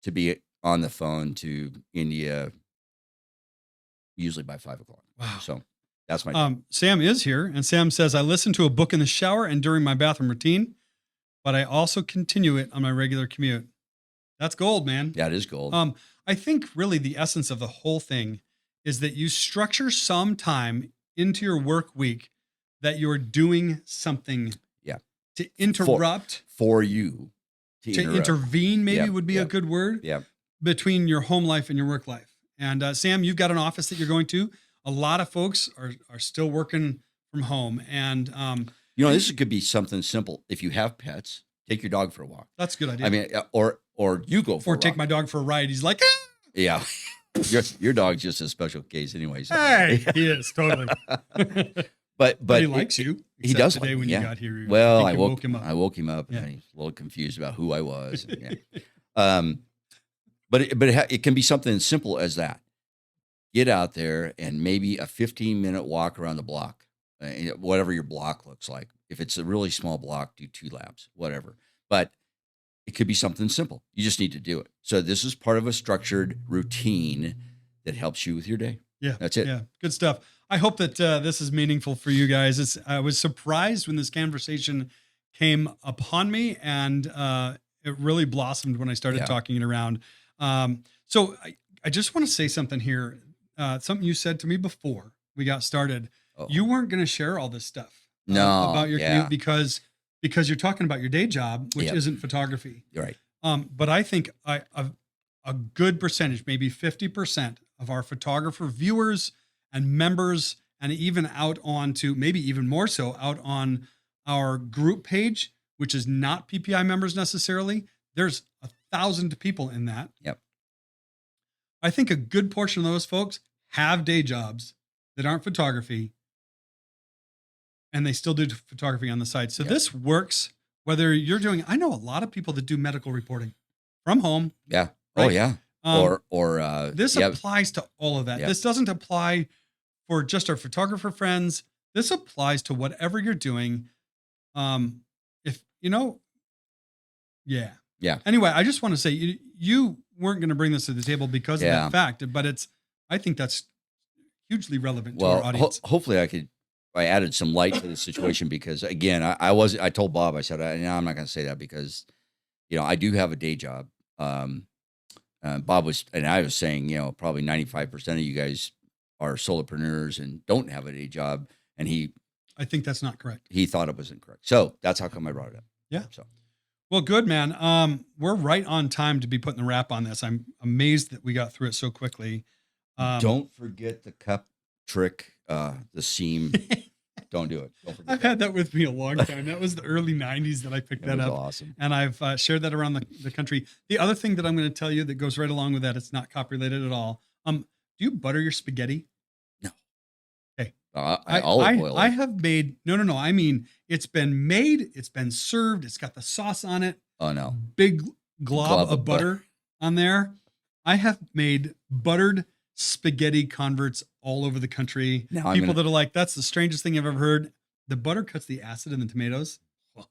to be on the phone to India usually by 5:00. Wow. So that's my Sam is here, and Sam says, I listen to a book in the shower and during my bathroom routine, but I also continue it on my regular commute. That's gold, man. Yeah, it is gold. I think really the essence of the whole thing is that you structure some time into your work week that you're doing something to interrupt for you to intervene maybe would be a good word between your home life and your work life. And Sam, you've got an office that you're going to. A lot of folks are still working from home, and this could be something simple. If you have pets, take your dog for a walk. That's a good idea. I mean, or you go for a take walk. my dog for a ride. He's like, yeah. Your dog's just a special case anyway. So. Hey, he is totally. But he likes you. He does today like when me, you got here. Well, I woke him up. I woke him up, and he's a little confused about who I was. But it can be something as simple as that. Get out there and maybe a 15-minute walk around the block, whatever your block looks like. If it's a really small block, do 2 laps, whatever. But it could be something simple. You just need to do it. So this is part of a structured routine that helps you with your day. Yeah. That's it. Yeah. Good stuff. I hope that this is meaningful for you guys. I was surprised when this conversation came upon me, and it really blossomed when I started Yeah. talking it around. So I just want to say something here. Something you said to me before we got started. Oh, You weren't going to share all this stuff no. about your Yeah. commute because you're talking about your day job, which Yep. isn't photography. You're right. But I think a good percentage, maybe 50% of our photographer viewers and members, and even out on to maybe even more so out on our group page, which is not PPI members necessarily. There's 1,000 people in that. Yep. I think a good portion of those folks have day jobs that aren't photography, and they still do photography on the side. So Yep. this works whether you're doing, I know a lot of people that do medical reporting from home. Yeah. Oh, Right. yeah. Or This yeah. applies to all of that. Yep. This doesn't apply for just our photographer friends. This applies to whatever you're doing. If you know, yeah. Yeah. Anyway, I just want to say you weren't going to bring this to the table because of Yeah. that fact, but I think that's hugely relevant to Well, our audience. hopefully I added some light to the situation because again, I told Bob, I said, no, I'm not going to say that because, I do have a day job. Bob was, and I was saying, probably 95% of you guys are solopreneurs and don't have a day job. And I think that's not correct. he thought it was incorrect. So that's how come I brought it up. Yeah. So Well, good, man. We're right on time to be putting the wrap on this. I'm amazed that we got through it so quickly. don't forget the cup trick, the seam. Don't do it. Don't forget. I've had that with me a long time. That was the early 90s that I picked that was up. awesome. And I've shared that around the country. The other thing that I'm going to tell you that goes right along with that, it's not copyrighted at all. Do you butter your spaghetti? No. Okay. Olive oil. I have made, no. I mean, it's been made, it's been served, it's got the sauce on it. Oh, no. Big glob of butter on there. I have made buttered spaghetti converts all over the country. Now People that are like, that's the strangest thing I've ever heard. The butter cuts the acid in the tomatoes.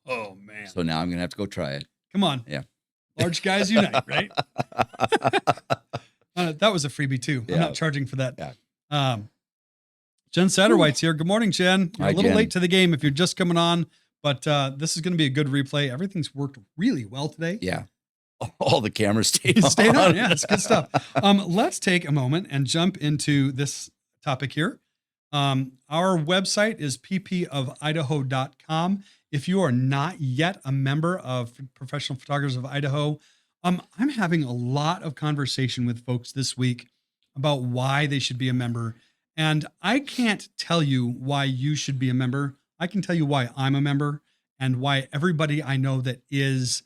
Oh, man. So now I'm going to have to go try it. Come on. Yeah. Large guys unite, right? That was a freebie too. I'm Yeah. not charging for that. Yeah. Jen Satterwhite's here. Good morning, Jen. You're Hi, a little Jen. late to the game if you're just coming on, but this is going to be a good replay. Everything's worked really well today. Yeah. All the cameras stayed on. Stayed on. Yeah, it's good stuff. Let's take a moment and jump into this topic here. Our website is ppofidaho.com. If you are not yet a member of Professional Photographers of Idaho, I'm having a lot of conversation with folks this week about why they should be a member. And I can't tell you why you should be a member. I can tell you why I'm a member and why everybody I know that is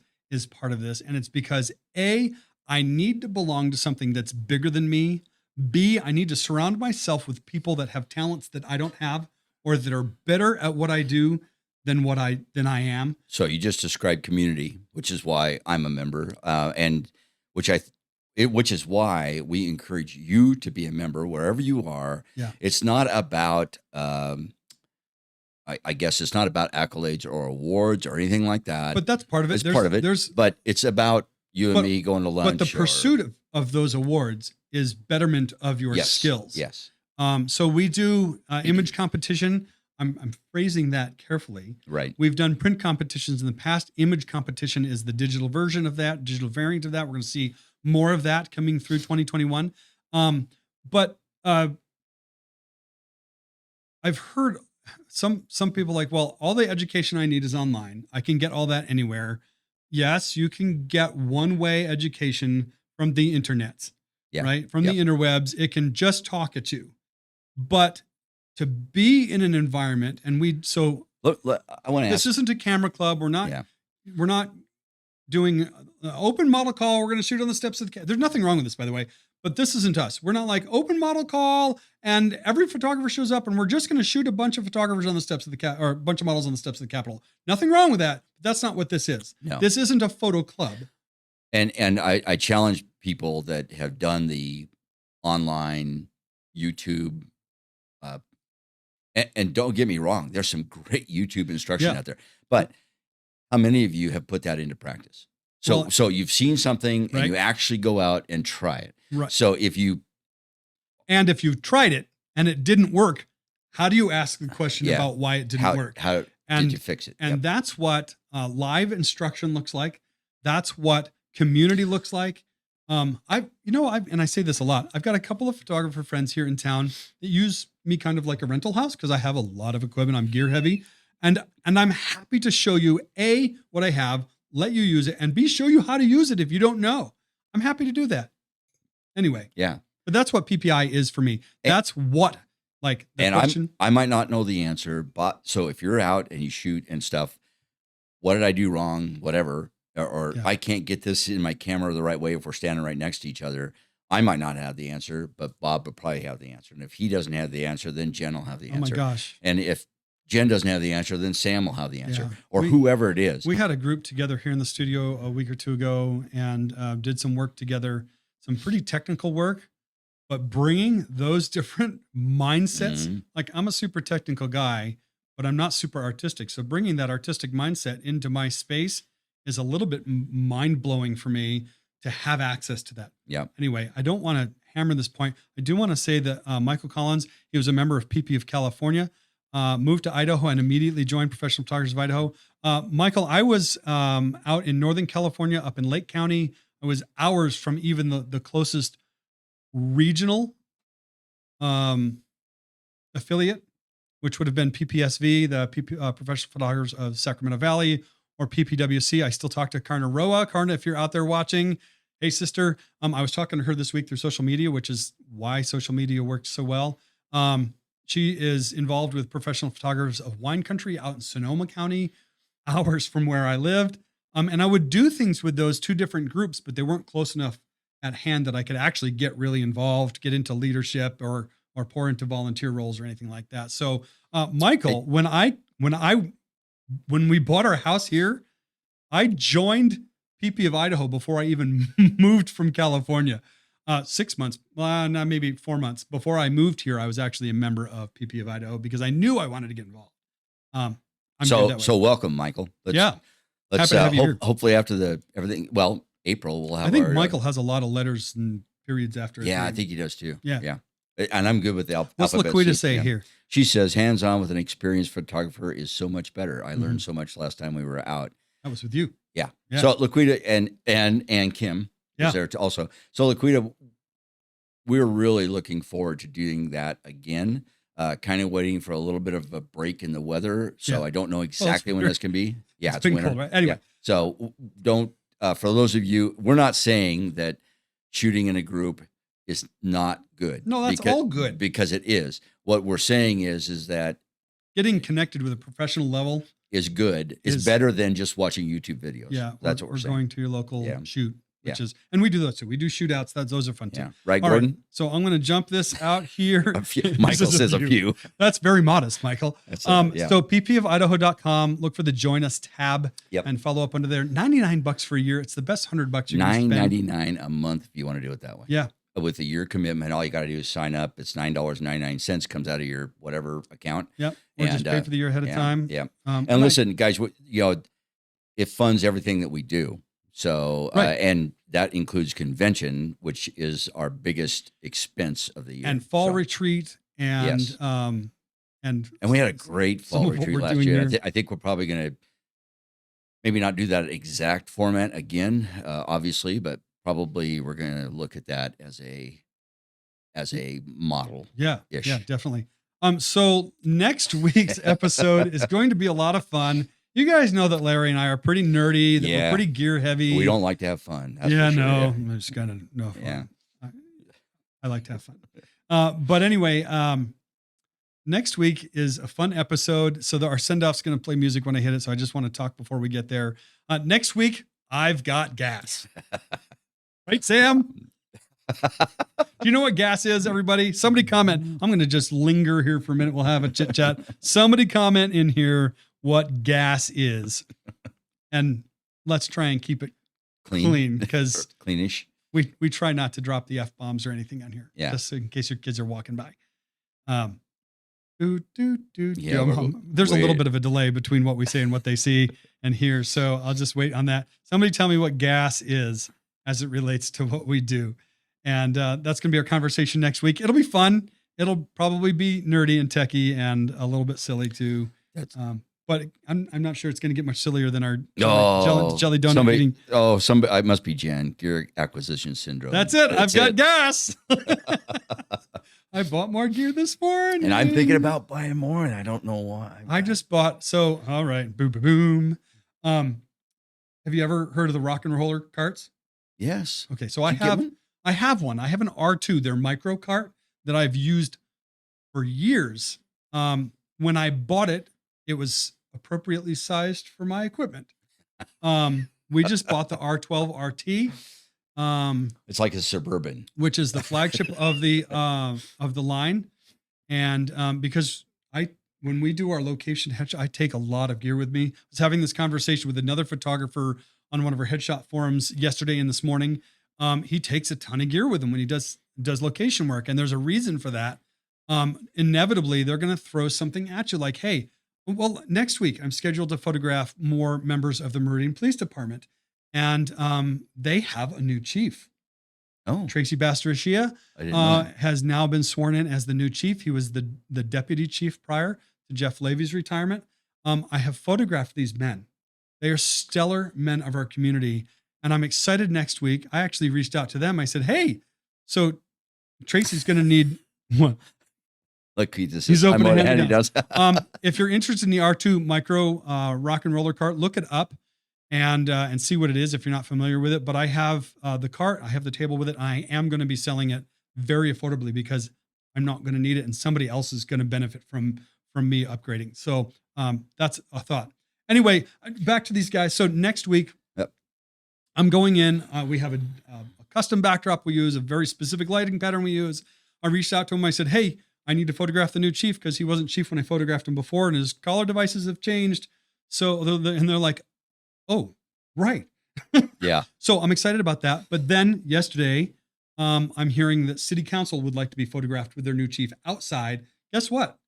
part of this. And it's because A, I need to belong to something that's bigger than me. B, I need to surround myself with people that have talents that I don't have or that are better at what I do than I am. So you just described community, which is why I'm a member, and which is why we encourage you to be a member wherever you are. Yeah. It's not about, I guess it's not about accolades or awards or anything like that. But that's part of it. It's part of it. But it's about you and me going to lunch. But the pursuit of those awards is betterment of your skills. Yes. So we do image competition. I'm phrasing that carefully. Right. We've done print competitions in the past. Image competition is the digital version of that, digital variant of that. We're going to see more of that coming through 2021. But I've heard some people like, well, all the education I need is online. I can get all that anywhere. Yes, you can get one-way education from the internet, right? From the interwebs. It can just talk at you. But to be in an environment, and Look, I want to ask. this isn't a camera club. We're not doing an open model call. We're going to shoot on the steps of the there's nothing wrong with this, by the way, but this isn't us. We're not like open model call and every photographer shows up and we're just going to shoot a bunch of photographers on the steps of or a bunch of models on the steps of the Capitol. Nothing wrong with that. That's not what this is. No. This isn't a photo club. And I challenge people that have done the online YouTube, and don't get me wrong, there's some great YouTube instruction out there. But how many of you have put that into practice? So you've seen something and you actually go out and try it. Right. So if you've tried it and it didn't work, how do you ask the question about why it didn't work? Did you fix it? And that's what live instruction looks like. That's what community looks like. And I say this a lot. I've got a couple of photographer friends here in town that use me kind of like a rental house because I have a lot of equipment. I'm gear heavy, and I'm happy to show you A, what I have, let you use it, and B, show you how to use it if you don't know. I'm happy to do that. Anyway. Yeah. But that's what PPI is for me. That's what, like, the question. I might not know the answer, but so if you're out and you shoot and stuff, what did I do wrong? Whatever. Or I can't get this in my camera the right way if we're standing right next to each other. I might not have the answer, but Bob will probably have the answer. And if he doesn't have the answer, then Jen will have the answer. Oh my gosh. And if Jen doesn't have the answer, then Sam will have the answer, Yeah. or whoever it is. We had a group together here in the studio a week or two ago and did some work together, some pretty technical work, but bringing those different mindsets, like I'm a super technical guy, but I'm not super artistic. So bringing that artistic mindset into my space is a little bit mind-blowing for me to have access to that. Yeah. Anyway, I don't want to hammer this point. I do want to say that Michael Collins, he was a member of PP of California, moved to Idaho and immediately joined Professional Photographers of Idaho. Michael, I was out in Northern California, up in Lake County. I was hours from even the closest regional affiliate, which would have been PPSV, the Professional Photographers of Sacramento Valley, or PPWC. I still talk to Karna Roa. Karna, if you're out there watching, hey sister. I was talking to her this week through social media, which is why social media works so well. She is involved with Professional Photographers of Wine Country out in Sonoma County, hours from where I lived. And I would do things with those two different groups, but they weren't close enough at hand that I could actually get really involved, get into leadership or pour into volunteer roles or anything like that. So, Michael, when we bought our house here, I joined PP of Idaho before I even moved from California. 6 months, well, not maybe 4 months before I moved here, I was actually a member of PP of Idaho because I knew I wanted to get involved. So welcome, Michael. Let's happy to have you here. Hopefully after everything. Well, April we'll have. I think Michael has a lot of letters and periods after. Yeah, I think he does too. Yeah. And I'm good with the alphabet. What's Laquita say here? She says, hands-on with an experienced photographer is so much better. I learned so much last time we were out. That was with you. Yeah. So Laquita and Kim was there also. So Laquita, we're really looking forward to doing that again. Kind of waiting for a little bit of a break in the weather. So I don't know exactly when this can be. Yeah, it's winter. Cold, right? Anyway. Yeah. So don't, for those of you, we're not saying that shooting in a group is not good. No, that's all good. Because it is. What we're saying is that getting connected with a professional level is good. Is better than just watching YouTube videos. Yeah. That's what we're saying. Going to your local shoot, which is, and we do those too. We do shootouts. Those are fun too. Yeah. Right, all Gordon? Right, so I'm going to jump this out here. Michael says a few. That's very modest, Michael. So ppofidaho.com, look for the Join Us tab and follow up under there. $99 for a year. It's the best $100 you can spend. $9.99 a month if you want to do it that way. Yeah. With a year commitment, all you got to do is sign up. It's $9.99 comes out of your whatever account. Yep. Or just pay for the year ahead of time. Yeah. And listen, guys, it funds everything that we do. So, and that includes convention, which is our biggest expense of the year. And fall retreat and we had a great fall retreat last year. I think we're probably going to maybe not do that exact format again, obviously, but probably we're going to look at that as a model. Yeah, definitely. So next week's episode is going to be a lot of fun. You guys know that Larry and I are pretty nerdy, that we're pretty gear heavy. We don't like to have fun. That's I'm just kind of no fun. Yeah. I like to have fun. But anyway, next week is a fun episode. So our send-off's going to play music when I hit it. So I just want to talk before we get there. Next week, I've got gas. Right, Sam? Do you know what gas is, everybody? Somebody comment. I'm going to just linger here for a minute. We'll have a chit chat. Somebody comment in here what gas is. And let's try and keep it clean because cleanish. We try not to drop the F-bombs or anything on here. Yeah. Just in case your kids are walking by. There's a little bit of a delay between what we say and what they see and hear. So I'll just wait on that. Somebody tell me what gas is as it relates to what we do. And that's going to be our conversation next week. It'll be fun. It'll probably be nerdy and techie and a little bit silly too. but I'm not sure it's going to get much sillier than our Oh, jelly donut eating. somebody, it must be Jen. Gear acquisition syndrome. That's it. I've got gas. I bought more gear this morning. And I'm thinking about buying more, and I don't know why. I just bought, all right, boom, boom, boom. Have you ever heard of the rock and roller carts? Yes. Okay, so I have one. I have an R2, their micro cart that I've used for years. When I bought it, it was appropriately sized for my equipment. We just bought the R12 RT. It's like a Suburban, which is the flagship of the line. And because when we do our location headshot, I take a lot of gear with me. I was having this conversation with another photographer on one of our headshot forums yesterday and this morning. He takes a ton of gear with him when he does location work, and there's a reason for that. Inevitably, they're going to throw something at you like, hey, well, next week I'm scheduled to photograph more members of the Meridian Police Department, and they have a new chief. Oh, Tracy Bastarachia has now been sworn in as the new chief. He was the deputy chief prior to Jeff Levy's retirement. I have photographed these men. They are stellar men of our community, and I'm excited next week. I actually reached out to them. I said, hey, so Tracy's going to need what? Look, he's opening it. He does. If you're interested in the R2 micro rock and roller cart, look it up and see what it is if you're not familiar with it. But I have the cart, I have the table with it. I am going to be selling it very affordably because I'm not going to need it, and somebody else is going to benefit from me upgrading. So that's a thought. Anyway, back to these guys. So next week, I'm going in. We have a custom backdrop we use, a very specific lighting pattern we use. I reached out to him. I said, hey, I need to photograph the new chief because he wasn't chief when I photographed him before, and his collar devices have changed. So they're like, oh, right. Yeah. So I'm excited about that. But then yesterday, I'm hearing that city council would like to be photographed with their new chief outside. Guess what?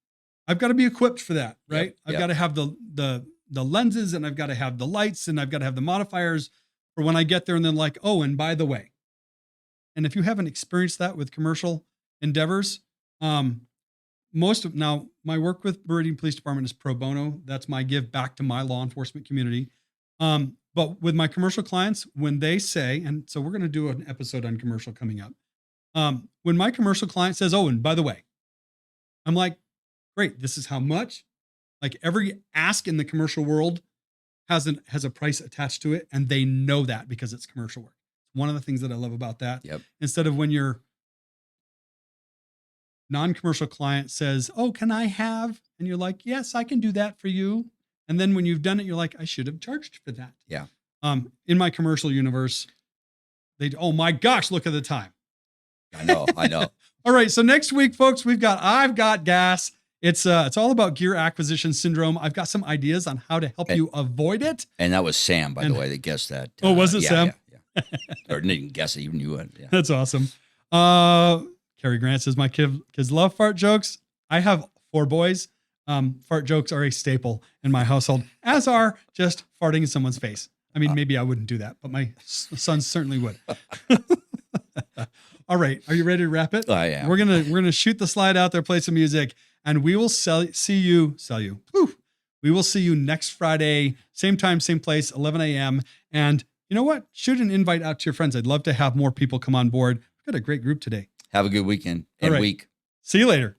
I've got to be equipped for that, right? I've got to have the lenses, and I've got to have the lights, and I've got to have the modifiers for when I get there. And then like, oh, and by the way, and if you haven't experienced that with commercial endeavors, now my work with Meridian Police Department is pro bono. That's my give back to my law enforcement community. But with my commercial clients, when they say, and so we're going to do an episode on commercial coming up. When my commercial client says, oh, and by the way, I'm like, great, this is how much. Like every ask in the commercial world has a price attached to it, and they know that because it's commercial work. One of the things that I love about that. Yep. Instead of when your non-commercial client says, oh, can I have? And you're like, yes, I can do that for you. And then when you've done it, you're like, I should have charged for that. Yeah. In my commercial universe, oh my gosh, look at the time. I know. All right. So next week, folks, I've got gas. It's all about gear acquisition syndrome. I've got some ideas on how to help you avoid it. And that was Sam, by the way, that guessed that. Oh, was it Sam? Yeah. Or didn't guess it, even knew it. Yeah. That's awesome. Cary Grant says, my kids love fart jokes. I have 4 boys. Fart jokes are a staple in my household, as are just farting in someone's face. I mean, maybe I wouldn't do that, but my sons certainly would. All right. Are you ready to wrap it? I am. We're gonna shoot the slide out there, play some music, and we will see you. Whew. We will see you next Friday, same time, same place, 11 a.m. And you know what? Shoot an invite out to your friends. I'd love to have more people come on board. We've got a great group today. Have a good weekend and week. See you later.